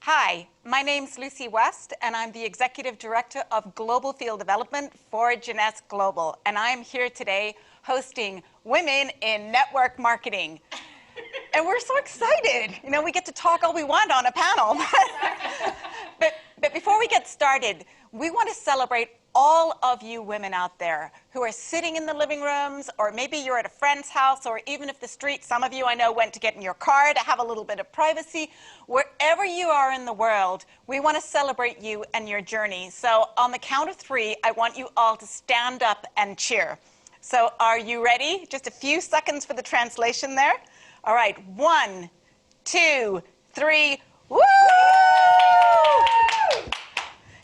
Hi, my name's Lucy West, and I'm the Executive Director of Global Field Development for Jeunesse Global. And I'm here today hosting Women in Network Marketing. And we're so excited. You know, we get to talk all we want on a panel. But before we get started, we want to celebrate all of you women out there who are sitting in the living rooms, or maybe you're at a friend's house, or even if the street, some of you I know went to get in your car to have a little bit of privacy. Wherever you are in the world, we want to celebrate you and your journey. So on the count of 3, I want you all to stand up and cheer. So are you ready? Just a few seconds for the translation there. All right, 1, 2, 3, woo!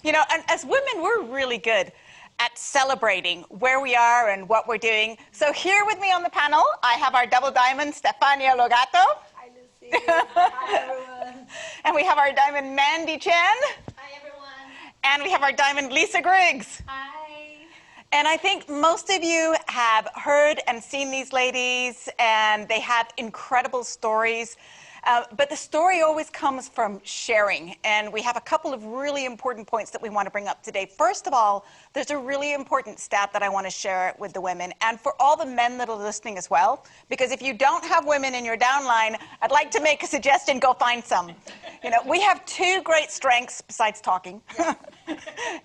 You know, and as women, we're really good at celebrating where we are and what we're doing. So here with me on the panel, I have our double diamond, Stefania Logato. Hi, Lucy. Hi, everyone. And we have our diamond, Mandy Chen. Hi, everyone. And we have our diamond, Lisa Griggs. Hi. And I think most of you have heard and seen these ladies, and they have incredible stories. But the story always comes from sharing, and we have a couple of really important points that we want to bring up today. First of all, there's a really important stat that I want to share with the women, and for all the men that are listening as well, because if you don't have women in your downline, I'd like to make a suggestion, go find some. You know, we have 2 great strengths besides talking,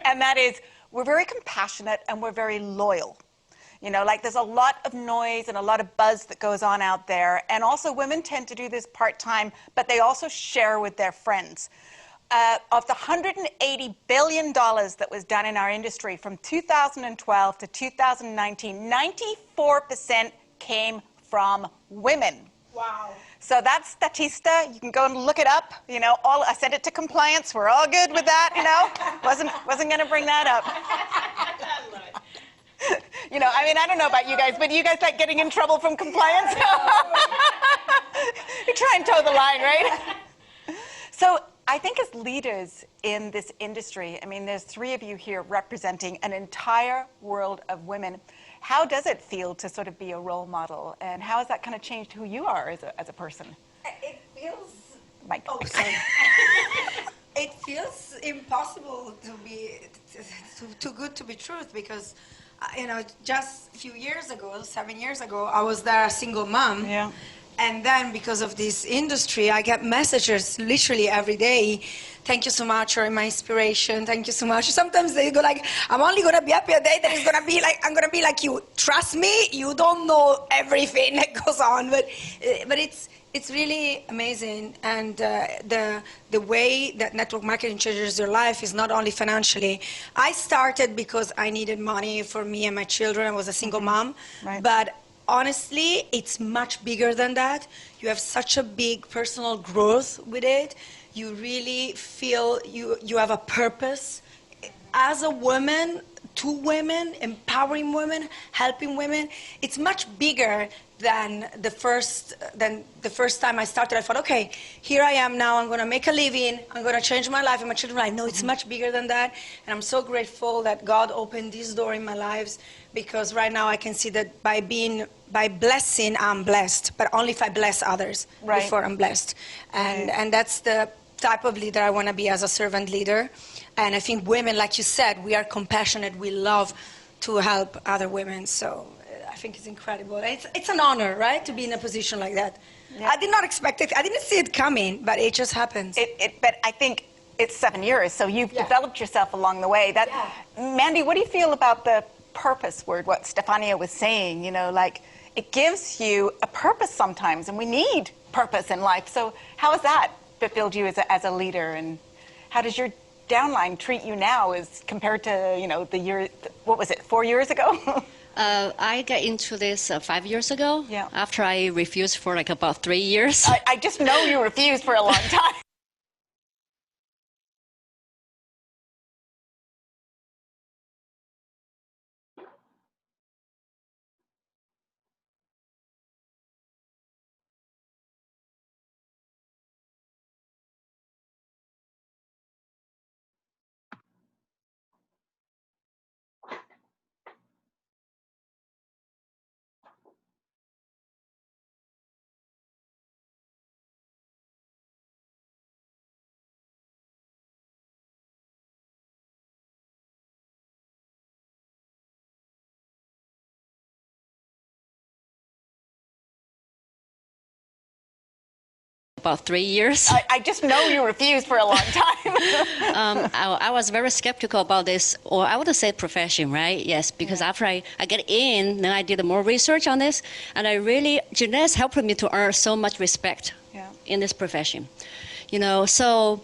and that is we're very compassionate and we're very loyal. You know, like there's a lot of noise and a lot of buzz that goes on out there. And also women tend to do this part-time, but they also share with their friends. Of the $180 billion that was done in our industry from 2012 to 2019, 94% came from women. Wow. So that's Statista. You can go and look it up. You know, I sent it to compliance. We're all good with that, you know. Wasn't going to bring that up. You know, I mean, I don't know about you guys, but you guys like getting in trouble from compliance? You try and toe the line, right? So I think as leaders in this industry, I mean, there's 3 of you here representing an entire world of women. How does it feel to sort of be a role model? And how has that kind of changed who you are as a person? It feels... Mike. Oh, sorry. It feels impossible to be too good to be truth because, you know, just a few years ago, 7 years ago, I was there a single mom. Yeah. And then because of this industry, I get messages literally every day. Thank you so much, you're my inspiration. Thank you so much. Sometimes they go like, I'm only going to be happy a day that is going to be like, I'm going to be like you. Trust me, you don't know everything that goes on. But it's really amazing. And the way that network marketing changes your life is not only financially. I started because I needed money for me and my children. I was a single mom. Right. But honestly, it's much bigger than that. You have such a big personal growth with it. You really feel you have a purpose. As a woman, to women, empowering women, helping women, it's much bigger than the first time I started. I thought, okay, here I am now, I'm going to make a living, I'm going to change my life and my children's life. No, it's much bigger than that. And I'm so grateful that God opened this door in my lives, because right now I can see that by blessing, I'm blessed, but only if I bless others before I'm blessed. And that's the type of leader I want to be, as a servant leader. And I think women, like you said, we are compassionate. We love to help other women. So I think it's incredible. It's an honor, right, to be in a position like that. Yeah. I did not expect it. I didn't see it coming, but it just happens. But I think it's 7 years, so you've developed yourself along the way. Mandy, what do you feel about the purpose word, what Stefania was saying? You know, like, it gives you a purpose sometimes, and we need purpose in life. So how has that fulfilled you as a leader, and how does your downline treat you now as compared to, you know, the year, what was it, 4 years ago? I got into this 5 years ago, after I refused for like about 3 years. I just know you refused for a long time. about 3 years. I just know you refused for a long time. I was very skeptical about this, or I would say profession, right? Yes, because after I get in, then I did more research on this, and Jeunesse helped me to earn so much respect in this profession. You know, so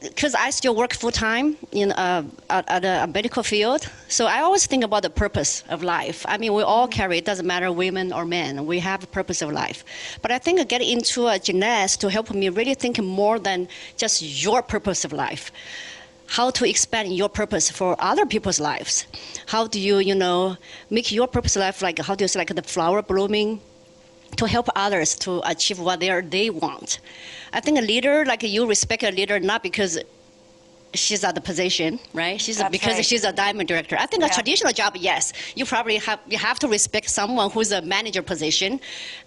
because I still work full-time in at a medical field, so I always think about the purpose of life. I mean, we all carry, it doesn't matter women or men, we have a purpose of life. But I think getting into a Jeunesse to help me really think more than just your purpose of life. How to expand your purpose for other people's lives. How do you, you know, make your purpose of life, like, how do you say, like the flower blooming, to help others to achieve what they want. I think a leader, like you respect a leader not because she's at the position, right? She's a diamond director. I think a traditional job, yes, you probably have to respect someone who's a manager position,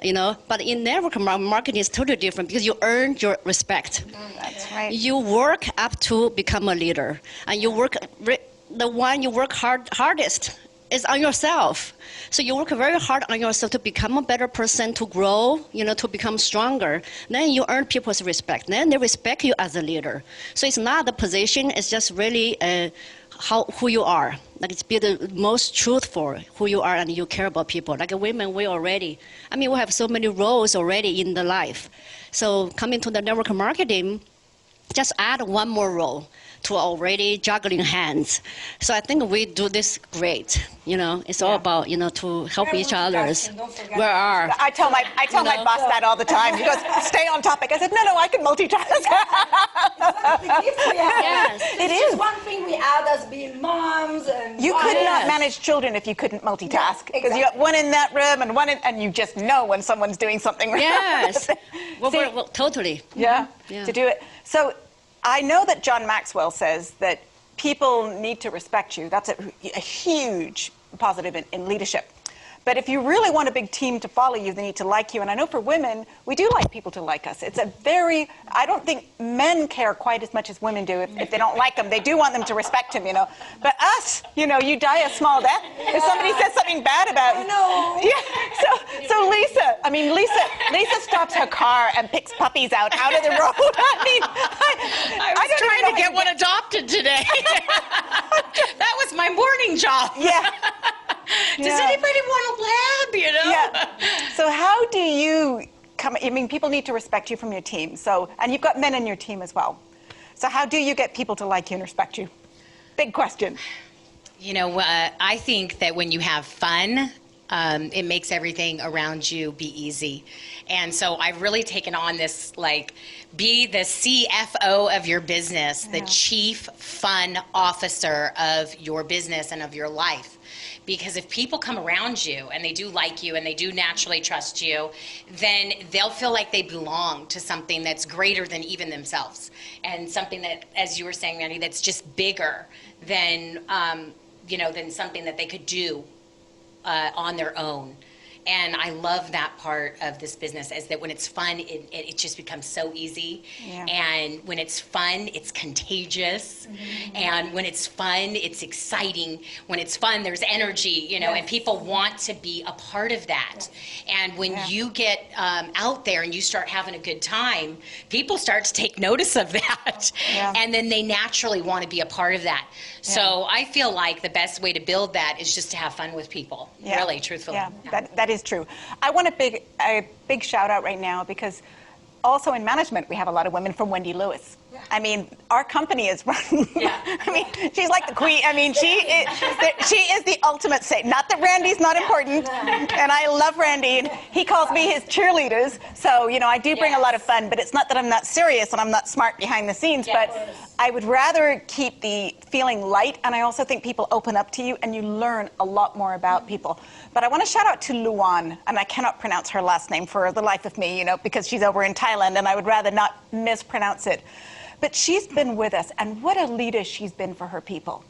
you know. But in network marketing, it's totally different because you earn your respect. That's right. You work up to become a leader, and you work the one you work hardest is on yourself. So you work very hard on yourself to become a better person, to grow, you know, to become stronger. Then you earn people's respect. Then they respect you as a leader. So it's not the position, it's just really who you are. Like, it's be the most truthful who you are, and you care about people. Like women, we have so many roles already in the life. So coming to the network marketing, just add one more role to already juggling hands. So I think we do this great. You know, it's all about, you know, to help each others. I tell my boss that all the time. He goes, "Stay on topic." I said, "No, I can multitask." Yes, it is one thing we add as being moms. And you could not manage children if you couldn't multitask, because you got one in that room and one in, and you just know when someone's doing something. Yes, well, totally. Yeah, to do it. So I know that John Maxwell says that people need to respect you. That's a huge positive in leadership. But if you really want a big team to follow you, they need to like you. And I know for women, we do like people to like us. It's I don't think men care quite as much as women do if they don't like them. They do want them to respect him, you know. But us, you know, you die a small death. If somebody says something bad about you. Yeah. So Lisa stops her car and picks puppies out of the road. I was trying to get one adopted today. That was my morning job. Yeah. Does anybody want a lab, you know? Yeah. So how do you people need to respect you from your team. So, and you've got men in your team as well. So how do you get people to like you and respect you? Big question. You know, I think that when you have fun, it makes everything around you be easy. And so I've really taken on this, like, be the CFO of your business, the chief fun officer of your business and of your life. Because if people come around you and they do like you and they do naturally trust you, then they'll feel like they belong to something that's greater than even themselves. And something that, as you were saying, Randy, that's just bigger than, than something that they could do on their own. And I love that part of this business, is that when it's fun, it just becomes so easy. Yeah. And when it's fun, it's contagious. Mm-hmm. And when it's fun, it's exciting. When it's fun, there's energy, and people want to be a part of that. And when you get out there and you start having a good time, people start to take notice of that. Yeah. And then they naturally want to be a part of that. Yeah. So I feel like the best way to build that is just to have fun with people, really, truthfully. Yeah, that is true. I want a big shout out right now, because also in management we have a lot of women, from Wendy Lewis. Yeah. I mean, our company is run. Yeah. I mean, she's like the queen. I mean, she is the ultimate saint. Not that Randy's not important, and I love Randy, and he calls me his cheerleaders. So I do bring a lot of fun, but it's not that I'm not serious and I'm not smart behind the scenes. But I would rather keep the feeling light, and I also think people open up to you and you learn a lot more about people. But I want to shout out to Luan, and I cannot pronounce her last name for the life of me, because she's over in Thailand, and I would rather not mispronounce it. But she's been with us, and what a leader she's been for her people.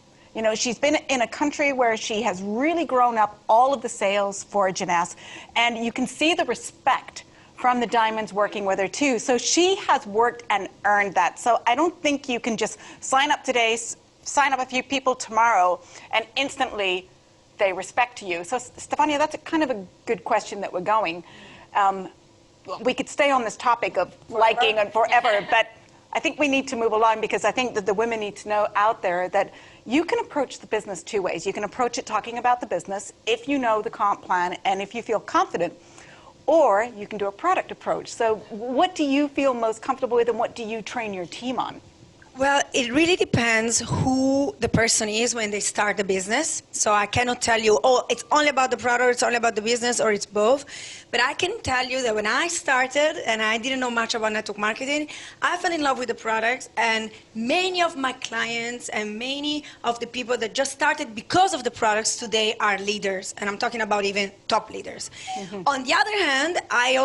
She's been in a country where she has really grown up all of the sales for Jeunesse, and you can see the respect from the diamonds working with her too. So she has worked and earned that. So I don't think you can just sign up today, sign up a few people tomorrow, and instantly they respect you. So Stefania, that's kind of a good question that we're going. we could stay on this topic of liking and forever, but I think we need to move along because I think that the women need to know out there that you can approach the business two ways. You can approach it talking about the business if you know the comp plan and if you feel confident, or you can do a product approach. So what do you feel most comfortable with and what do you train your team on? Well, it really depends who the person is when they start the business. So I cannot tell you, oh, it's only about the product, it's only about the business, or it's both. But I can tell you that when I started and I didn't know much about network marketing, I fell in love with the products, and many of my clients and many of the people that just started because of the products today are leaders. And I'm talking about even top leaders. On the other hand, I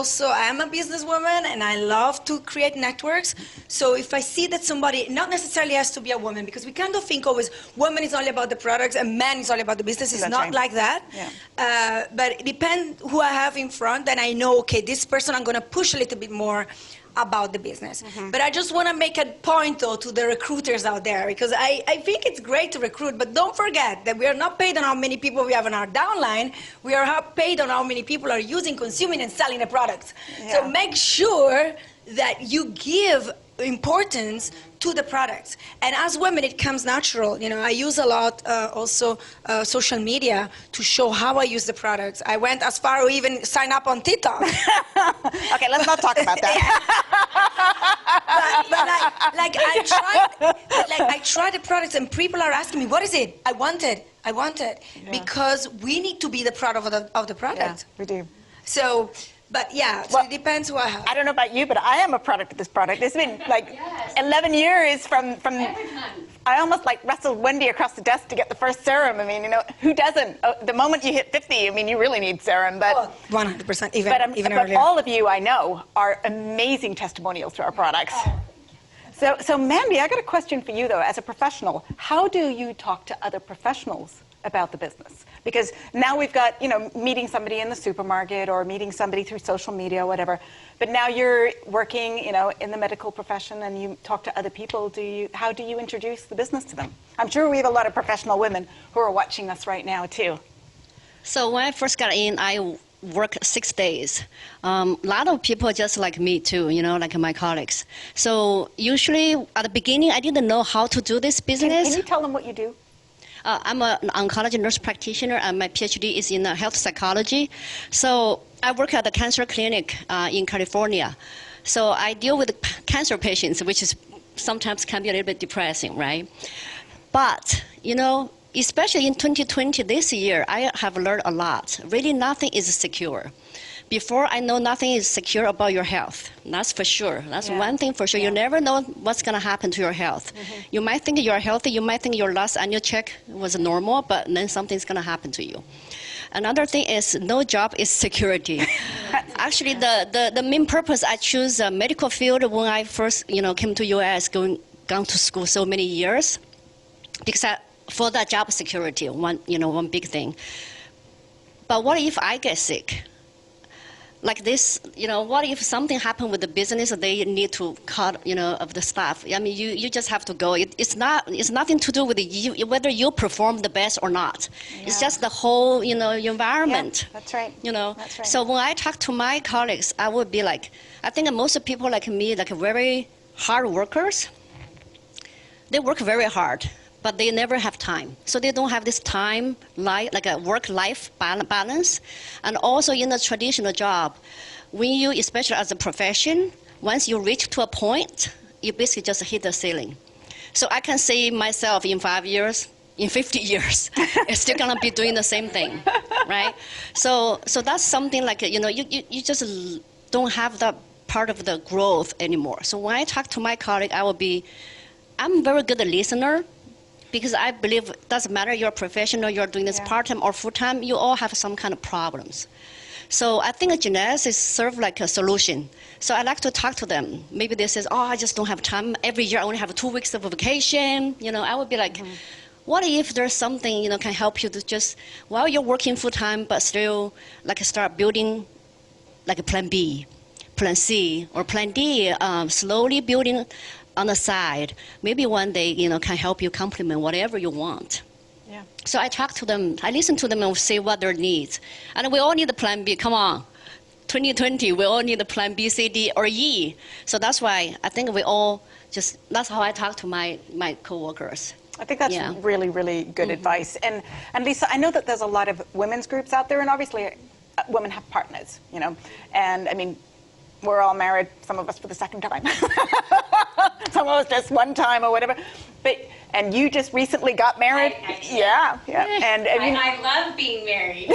am a businesswoman and I love to create networks. So if I see that somebody, not necessarily has to be a woman, because we kind of think always woman is only about the products and man is only about the business. It's not like that. Yeah. But it depends who I have in front, then I know, okay, this person I'm going to push a little bit more about the business. But I just want to make a point, though, to the recruiters out there, because I think it's great to recruit, but don't forget that we are not paid on how many people we have in our downline. We are paid on how many people are using, consuming, and selling the products. Yeah. So make sure that you give importance to the products. And as women, it comes natural. You know, I use a lot also social media to show how I use the products. I went as far to even sign up on TikTok. Okay, let's not talk about that. I tried the products and people are asking me, what is it? I want it. Yeah. Because we need to be the product of the product. Yeah, we do. So, but yeah, so it depends who I have. I don't know about you, but I am a product of this product. It's been like 11 years from I almost like wrestled Wendy across the desk to get the first serum. I mean, you know, who doesn't? The moment you hit 50, I mean, you really need serum. But 100%, even but earlier. all of you I know are amazing testimonials to our products. So Mandy, I got a question for you though, as a professional. How do you talk to other professionals about the business? Because now we've got, you know, meeting somebody in the supermarket or meeting somebody through social media or whatever. But now you're working, you know, in the medical profession and you talk to other people. How do you introduce the business to them? I'm sure we have a lot of professional women who are watching us right now too. So when I first got in, I worked 6 days. A lot of people just like me too, you know, like my colleagues. So usually at the beginning, I didn't know how to do this business. Can you tell them what you do? I'm an oncology nurse practitioner, and my PhD is in health psychology. So I work at the cancer clinic in California. So I deal with cancer patients, which is sometimes can be a little bit depressing, right? But, you know, especially in 2020, this year, I have learned a lot. Really, nothing is secure. Before, I know nothing is secure about your health. That's for sure. That's one thing for sure. You never know what's going to happen to your health. You might think you're healthy. You might think your last annual check was normal, but then something's going to happen to you. Another thing is no job is security. Actually, the main purpose I choose a medical field when I first, you know, came to U.S., gone to school so many years, because for that job security, one big thing. But what if I get sick? Like this, you know, what if something happened with the business, they need to cut, you know, of the staff? I mean, you just have to go. It's nothing to do with you, whether you perform the best or not. Yeah. It's just the whole, you know, environment. Yeah, that's right. You know, that's right. So when I talk to my colleagues, I would be like, I think most people like me, like very hard workers, they work very hard, but they never have time. So they don't have this time, like a work-life balance. And also in a traditional job, when you, especially as a profession, once you reach to a point, you basically just hit the ceiling. So I can see myself in 5 years, in 50 years, it's still gonna be doing the same thing, right? So that's something like, you know, you just don't have that part of the growth anymore. So when I talk to my colleague, I'm very good listener, because I believe it doesn't matter you're a professional, you're doing this part-time or full-time, you all have some kind of problems. So I think Jeunesse is served like a solution. So I like to talk to them. Maybe they say, oh, I just don't have time. Every year I only have 2 weeks of vacation. You know, I would be like, what if there's something, you know, can help you to just, while you're working full-time, but still like start building like a plan B, plan C, or plan D, slowly building on the side, maybe one day, you know, can help you complement whatever you want. Yeah. So I talk to them, I listen to them and see what their needs. And we all need a plan B, come on. 2020, we all need a plan B, C, D, or E. So that's why I think we all that's how I talk to my coworkers. I think that's Yeah. really, really good advice. And Lisa, I know that there's a lot of women's groups out there, and obviously women have partners, you know. And I mean, we're all married, some of us for the second time. Some of us just one time or whatever. And you just recently got married. I did. Yeah. And I mean, I love being married.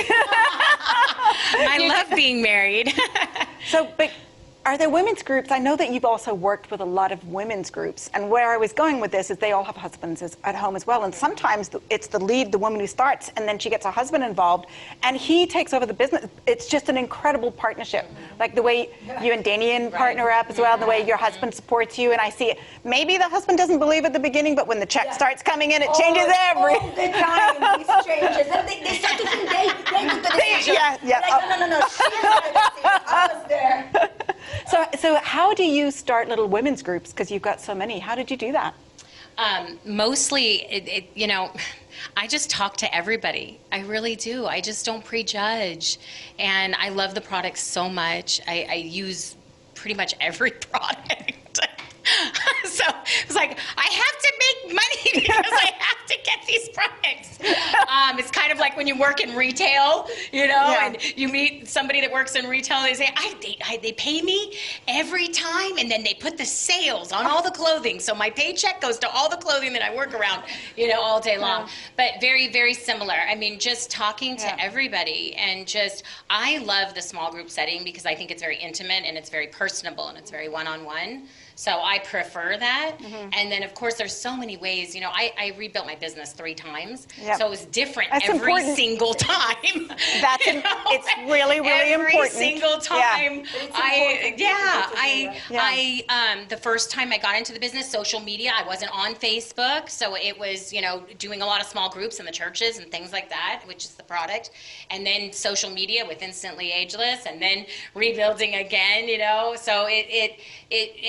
I love being married. but are there women's groups? I know that you've also worked with a lot of women's groups, and where I was going with this is they all have husbands at home as well, and sometimes it's the lead, the woman who starts, and then she gets her husband involved, and he takes over the business. It's just an incredible partnership, like the way you and Danian partner up as well, the way your husband supports you, and I see it. Maybe the husband doesn't believe at the beginning, but when the check starts coming in, it changes everything. All the time, it changes. And they start to think they took the decision. Yeah. Like, no, she's got the decision. I was there. So how do you start little women's groups? Because you've got so many. How did you do that? Mostly, I just talk to everybody. I really do. I just don't prejudge. And I love the product so much. I use pretty much every product. So it's like, I have to make money because I have to get these products. It's kind of like when you work in retail, you know, and you meet somebody that works in retail, and they say, they pay me every time, and then they put the sales on all the clothing. So my paycheck goes to all the clothing that I work around, you know, all day long. But very, very similar. I mean, just talking to everybody, and I love the small group setting because I think it's very intimate and it's very personable and it's very one-on-one. So I prefer that. And then, of course, there's so many ways. You know, I rebuilt my business 3 times. So it was different every single time. It's really, really important. Every single time. The first time I got into the business, social media, I wasn't on Facebook. So it was, you know, doing a lot of small groups in the churches and things like that, which is the product. And then social media with Instantly Ageless, and then rebuilding again, you know. So it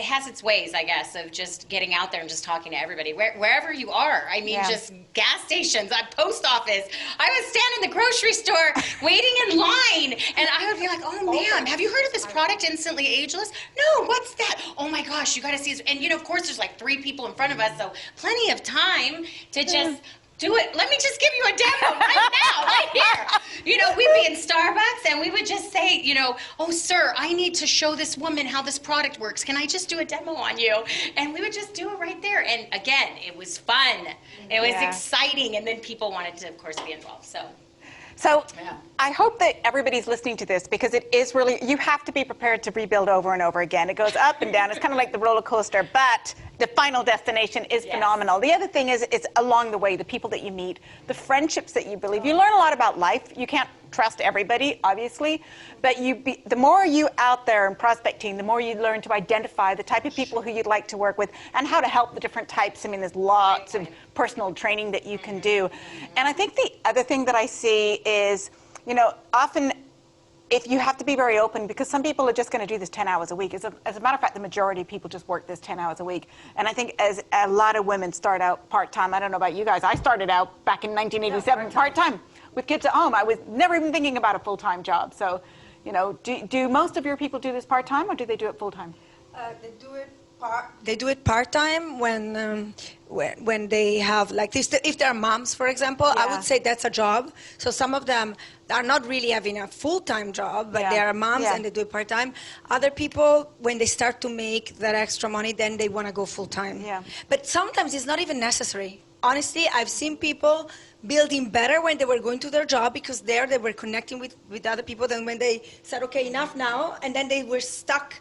has its ways, I guess, of just getting out there and just talking to everybody, wherever you are. I mean, just gas stations, post office. I would stand in the grocery store waiting in line, and I would be like, oh, man, have you heard of this product, Instantly Ageless? No, what's that? Oh, my gosh, you got to see this. And, you know, of course, there's like 3 people in front of us, so plenty of time to just do it. Let me just give you a demo right now, right here. You know, we'd be in Starbucks and we would just say, you know, oh, sir, I need to show this woman how this product works. Can I just do a demo on you? And we would just do it right there. And again, it was fun. It was exciting. And then people wanted to, of course, be involved. So I hope that everybody's listening to this, because it is really, you have to be prepared to rebuild over and over again. It goes up and down. It's kind of like the roller coaster, but the final destination is phenomenal. The other thing is along the way, the people that you meet, the friendships that you believe. You learn a lot about life. You can't trust everybody, obviously, but the more you out there in prospecting, the more you learn to identify the type of people who you'd like to work with and how to help the different types. I mean, there's lots of personal training that you can do. And I think the other thing that I see is, you know, often if you have to be very open, because some people are just going to do this 10 hours a week. As a matter of fact, the majority of people just work this 10 hours a week. And I think as a lot of women start out part-time, I don't know about you guys, I started out back in 1987 part-time with kids at home. I was never even thinking about a full-time job. So, you know, do most of your people do this part-time, or do they do it full-time? They do it part-time when they have, like this, if they're moms, for example. I would say that's a job. So some of them are not really having a full-time job, but they are moms and they do it part-time. Other people, when they start to make that extra money, then they want to go full-time. But sometimes it's not even necessary. Honestly, I've seen people building better when they were going to their job, because there they were connecting with other people, than when they said, okay, enough now, and then they were stuck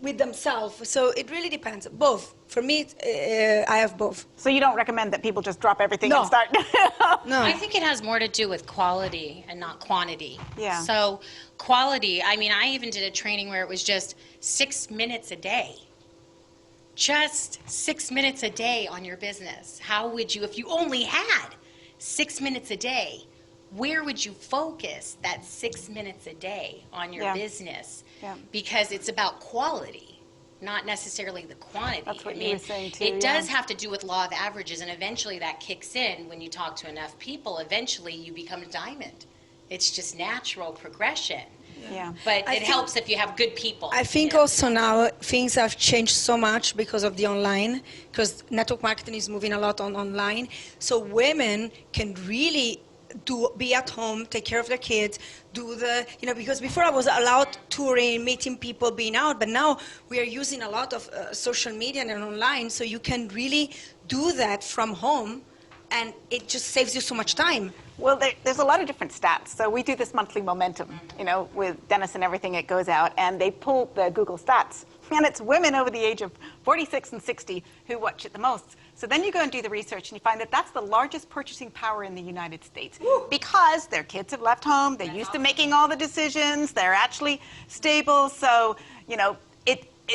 with themselves. So it really depends. Both. For me, I have both. So you don't recommend that people just drop everything and start? No. I think it has more to do with quality and not quantity. So quality, I mean, I even did a training where it was just 6 minutes a day. Just 6 minutes a day on your business. How would you, if you only had 6 minutes a day, where would you focus that 6 minutes a day on your business? Because it's about quality, not necessarily the quantity. That's what you were saying too. It does have to do with law of averages, and eventually that kicks in when you talk to enough people. Eventually you become a diamond. It's just natural progression. Yeah. But I it think- helps if you have good people. I think also now things have changed so much because of the online, because network marketing is moving a lot on online. So women can really be at home, take care of their kids, because before I was allowed touring, meeting people, being out, but now we are using a lot of social media and online, so you can really do that from home, and it just saves you so much time. Well, there's a lot of different stats. So we do this monthly momentum, with Dennis and everything. It goes out, and they pull the Google stats. And it's women over the age of 46 and 60 who watch it the most. So then you go and do the research, and you find that that's the largest purchasing power in the United States. Because their kids have left home, they're used to making all the decisions, they're actually stable. So,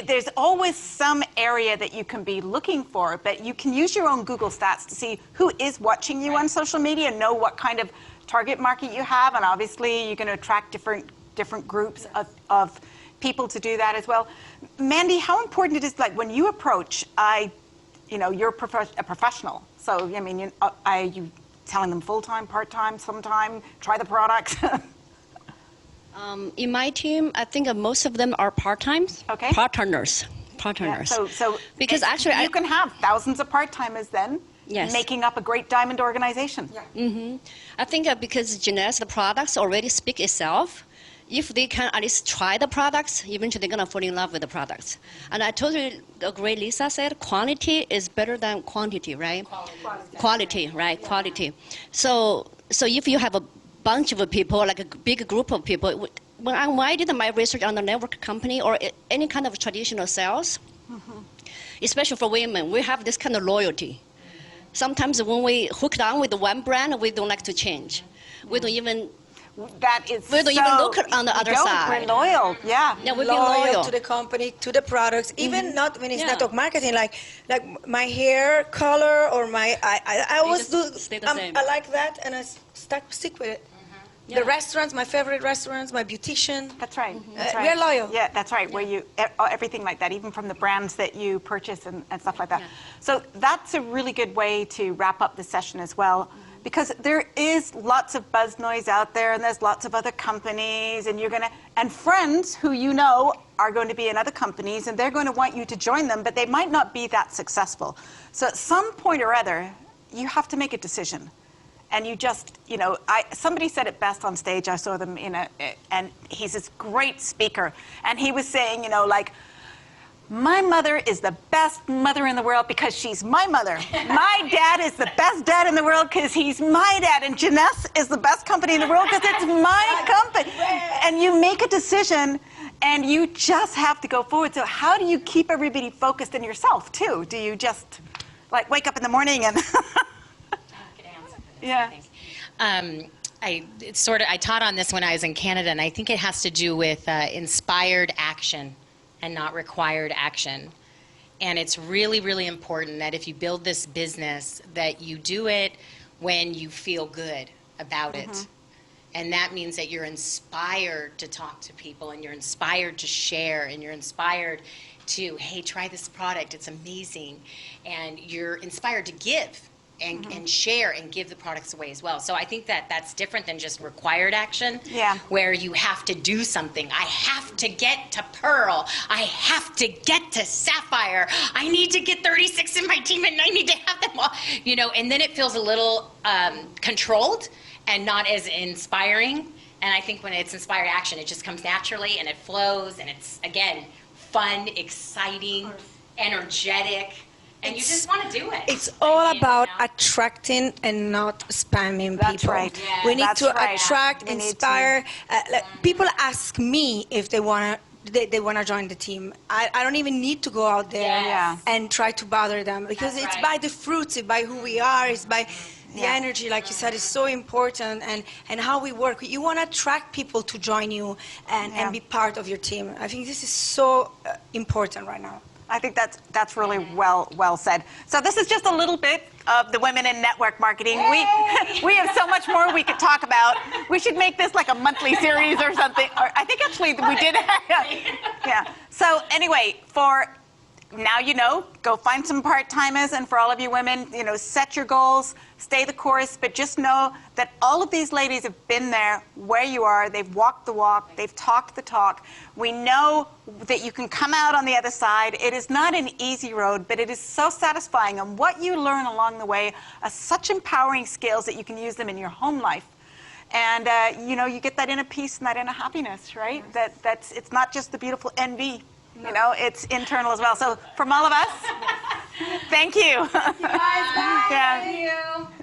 there's always some area that you can be looking for, but you can use your own Google stats to see who is watching you on social media, know what kind of target market you have, and obviously you're going to attract different groups of people to do that as well. Mandy, how important it is, like when you approach, you're a professional, so I mean, are you telling them full-time, part-time, sometime, try the products? In my team, I think most of them are part-time. Okay. Part-timers. Yeah, so because actually, you can have thousands of part-timers then, Yes. making up a great diamond organization. Yeah. I think because Jeunesse, the products already speak itself. If they can at least try the products, eventually they're going to fall in love with the products. And I totally agree, Lisa said, quality is better than quantity, right? Quality, right? Quality. So if you have a bunch of people, like a big group of people, when I did my research on the network company or any kind of traditional sales, especially for women, we have this kind of loyalty. Sometimes when we hook down with one brand, we don't like to change. We don't even That is We don't even look on the other side. We're loyal, yeah. Yeah, we've been loyal loyal to the company, to the products, even not when it's Yeah. network marketing, like my hair color or I always do, just stay the same. I like that and I stick with it. Yeah. The restaurants, my favorite restaurants, my beautician. That's right. That's right. We're loyal. Yeah, that's right. Where you everything like that, even from the brands that you purchase and stuff like that. Yeah. So that's a really good way to wrap up the session as well, because there is lots of buzz noise out there, and there's lots of other companies, and and friends who are going to be in other companies, and they're going to want you to join them, but they might not be that successful. So at some point or other, you have to make a decision. And you just, somebody said it best on stage. I saw them and he's this great speaker. And he was saying, my mother is the best mother in the world because she's my mother. My dad is the best dad in the world because he's my dad. And Jeunesse is the best company in the world because it's my company. And you make a decision and you just have to go forward. So how do you keep everybody focused in yourself too? Do you just wake up in the morning and... Yeah. I taught on this when I was in Canada, and I think it has to do with inspired action and not required action. And it's really, really important that if you build this business, that you do it when you feel good about it. And that means that you're inspired to talk to people, and you're inspired to share, and you're inspired to, hey, try this product, it's amazing. And you're inspired to give. And share and give the products away as well. So I think that that's different than just required action, where you have to do something. I have to get to Pearl. I have to get to Sapphire. I need to get 36 in my team, and I need to have them all. And then it feels a little controlled and not as inspiring. And I think when it's inspired action, it just comes naturally and it flows, and it's, again, fun, exciting, energetic. And you just want to do it. It's all about attracting and not spamming That's people. right. We need That's to right. attract, We need inspire. People ask me if they want to join the team. I don't even need to go out there Yes. and try to bother them, because That's it's right. by the fruits, it's by who we are, it's by the energy, like you said, is so important, and how we work. You want to attract people to join you and be part of your team. I think this is so important right now. I think that's really well said. So this is just a little bit of the women in network marketing. We have so much more we could talk about. We should make this like a monthly series or something. Or I think actually we did. Yeah. So anyway, for now you know, go find some part-timers, and for all of you women, you know, set your goals, stay the course, but just know that all of these ladies have been there where you are. They've walked the walk, they've talked the talk. We know that you can come out on the other side. It is not an easy road, but it is so satisfying, and what you learn along the way are such empowering skills that you can use them in your home life. And you know, you get that inner peace and that inner happiness, right? That's it's not just the beautiful envy, you know, it's internal as well. So from all of us, thank you. You guys, bye. Yeah. Thank you.